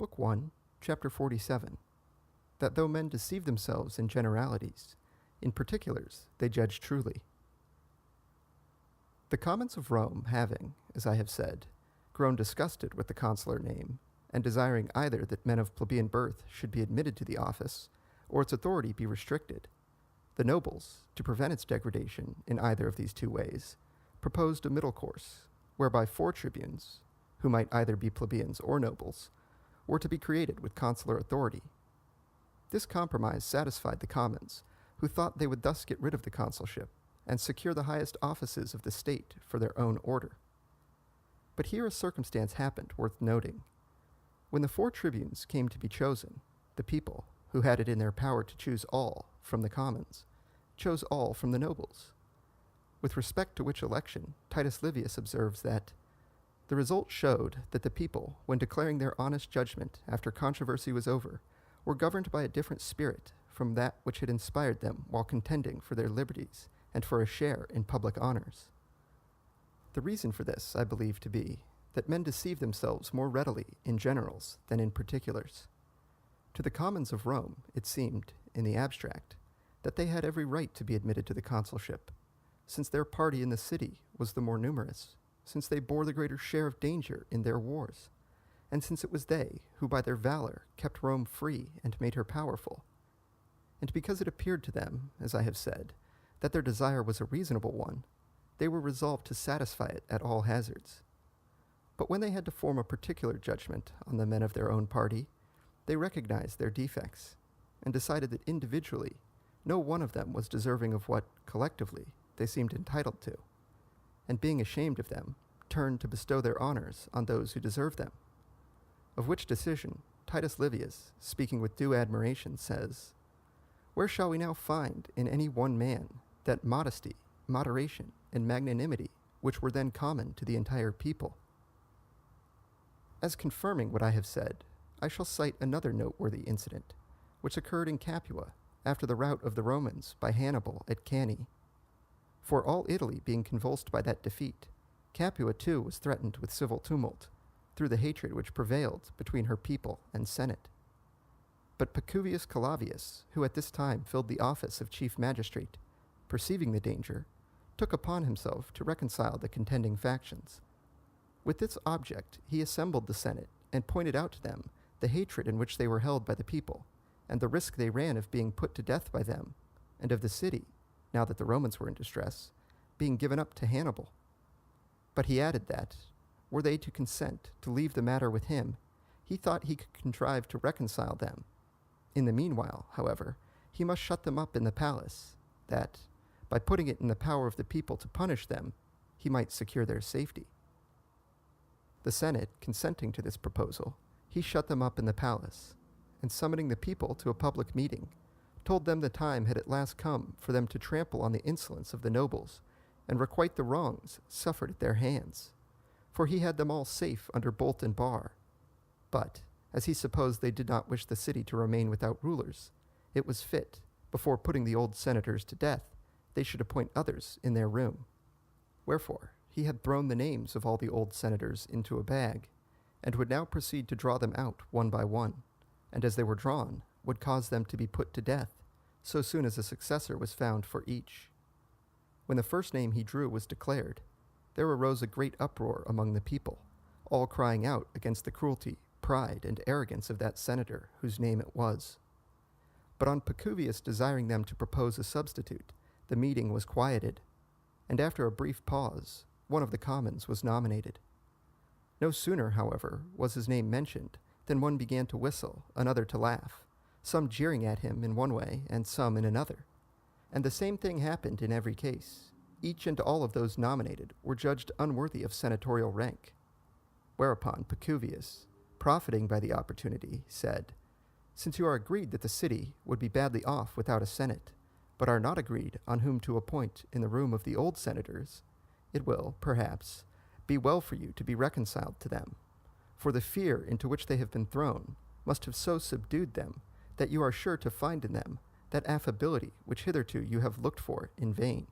Book 1, Chapter 47, that though men deceive themselves in generalities, in particulars they judge truly. The commons of Rome having, as I have said, grown disgusted with the consular name, and desiring either that men of plebeian birth should be admitted to the office, or its authority be restricted, the nobles, to prevent its degradation in either of these two ways, proposed a middle course, whereby 4 tribunes, who might either be plebeians or nobles, were to be created with consular authority. This compromise satisfied the commons, who thought they would thus get rid of the consulship and secure the highest offices of the state for their own order. But here a circumstance happened worth noting. When the 4 tribunes came to be chosen, the people, who had it in their power to choose all from the commons, chose all from the nobles. With respect to which election, Titus Livius observes that the result showed that the people, when declaring their honest judgment after controversy was over, were governed by a different spirit from that which had inspired them while contending for their liberties and for a share in public honors. The reason for this I believe to be that men deceive themselves more readily in generals than in particulars. To the commons of Rome it seemed, in the abstract, that they had every right to be admitted to the consulship, since their party in the city was the more numerous, since they bore the greater share of danger in their wars, and since it was they who by their valor kept Rome free and made her powerful. And because it appeared to them, as I have said, that their desire was a reasonable one, they were resolved to satisfy it at all hazards. But when they had to form a particular judgment on the men of their own party, they recognized their defects, and decided that individually no one of them was deserving of what, collectively, they seemed entitled to, and being ashamed of them, turned to bestow their honors on those who deserved them. Of which decision, Titus Livius, speaking with due admiration, says, "Where shall we now find in any one man that modesty, moderation, and magnanimity which were then common to the entire people?" As confirming what I have said, I shall cite another noteworthy incident, which occurred in Capua after the rout of the Romans by Hannibal at Cannae. For all Italy being convulsed by that defeat, Capua too was threatened with civil tumult, through the hatred which prevailed between her people and senate. But Pacuvius Calavius, who at this time filled the office of chief magistrate, perceiving the danger, took upon himself to reconcile the contending factions. With this object he assembled the senate and pointed out to them the hatred in which they were held by the people, and the risk they ran of being put to death by them, and of the city, now that the Romans were in distress, being given up to Hannibal. But he added that, were they to consent to leave the matter with him, he thought he could contrive to reconcile them. In the meanwhile, however, he must shut them up in the palace, that, by putting it in the power of the people to punish them, he might secure their safety. The Senate, consenting to this proposal, he shut them up in the palace, and summoning the people to a public meeting, told them the time had at last come for them to trample on the insolence of the nobles, and requite the wrongs suffered at their hands, for he had them all safe under bolt and bar. But, as he supposed they did not wish the city to remain without rulers, it was fit, before putting the old senators to death, they should appoint others in their room. Wherefore, he had thrown the names of all the old senators into a bag, and would now proceed to draw them out one by one, and as they were drawn, would cause them to be put to death, so soon as a successor was found for each. When the first name he drew was declared, there arose a great uproar among the people, all crying out against the cruelty, pride, and arrogance of that senator whose name it was. But on Pacuvius desiring them to propose a substitute, the meeting was quieted, and after a brief pause, one of the commons was nominated. No sooner, however, was his name mentioned than one began to whistle, another to laugh, some jeering at him in one way and some in another. And the same thing happened in every case. Each and all of those nominated were judged unworthy of senatorial rank. Whereupon Pacuvius, profiting by the opportunity, said, "Since you are agreed that the city would be badly off without a senate, but are not agreed on whom to appoint in the room of the old senators, it will, perhaps, be well for you to be reconciled to them, for the fear into which they have been thrown must have so subdued them that you are sure to find in them that affability which hitherto you have looked for in vain."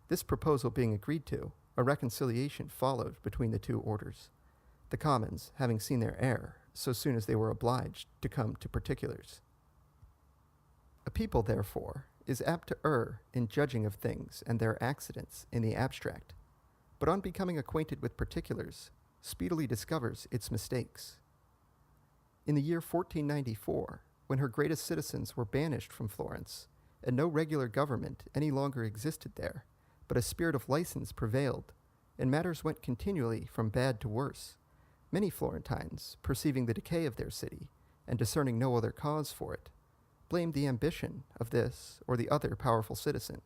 This proposal being agreed to, a reconciliation followed between the two orders. The commons, having seen their error, so soon as they were obliged to come to particulars. A people, therefore, is apt to err in judging of things and their accidents in the abstract, but on becoming acquainted with particulars, speedily discovers its mistakes. In the year 1494, when her greatest citizens were banished from Florence, and no regular government any longer existed there, but a spirit of license prevailed, and matters went continually from bad to worse, many Florentines, perceiving the decay of their city, and discerning no other cause for it, blamed the ambition of this or the other powerful citizen,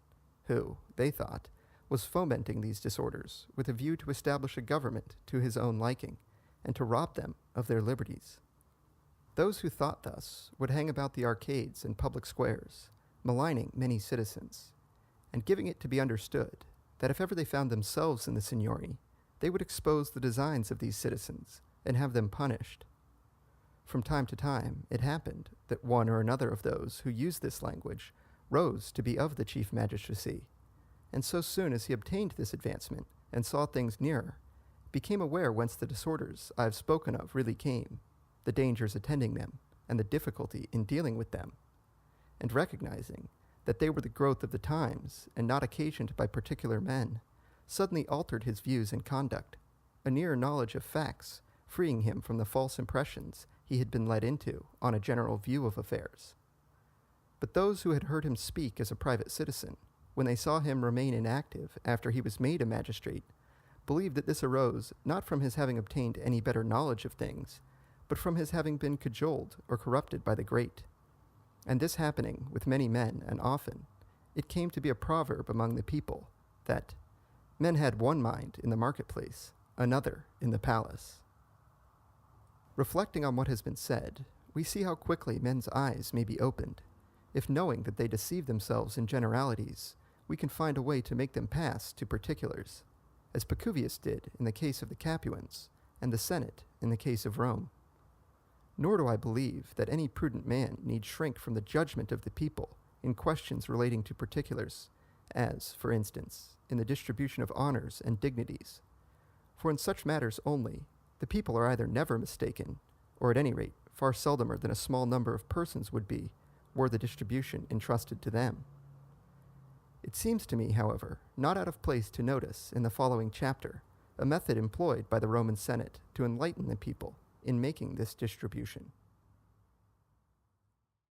who, they thought, was fomenting these disorders with a view to establish a government to his own liking, and to rob them of their liberties. Those who thought thus would hang about the arcades and public squares, maligning many citizens, and giving it to be understood that if ever they found themselves in the signory, they would expose the designs of these citizens and have them punished. From time to time, it happened that one or another of those who used this language rose to be of the chief magistracy, and so soon as he obtained this advancement and saw things nearer, became aware whence the disorders I have spoken of really came, the dangers attending them, and the difficulty in dealing with them, and recognizing that they were the growth of the times and not occasioned by particular men, suddenly altered his views and conduct, a nearer knowledge of facts, freeing him from the false impressions he had been led into on a general view of affairs. But those who had heard him speak as a private citizen, when they saw him remain inactive after he was made a magistrate, believed that this arose not from his having obtained any better knowledge of things, but from his having been cajoled or corrupted by the great. And this happening with many men, and often, it came to be a proverb among the people, that men had one mind in the marketplace, another in the palace. Reflecting on what has been said, we see how quickly men's eyes may be opened, if knowing that they deceive themselves in generalities, we can find a way to make them pass to particulars, as Pacuvius did in the case of the Capuans, and the Senate in the case of Rome. Nor do I believe that any prudent man need shrink from the judgment of the people in questions relating to particulars, as, for instance, in the distribution of honors and dignities. For in such matters only, the people are either never mistaken, or at any rate far seldomer than a small number of persons would be, were the distribution entrusted to them. It seems to me, however, not out of place to notice in the following chapter a method employed by the Roman Senate to enlighten the people in making this distribution.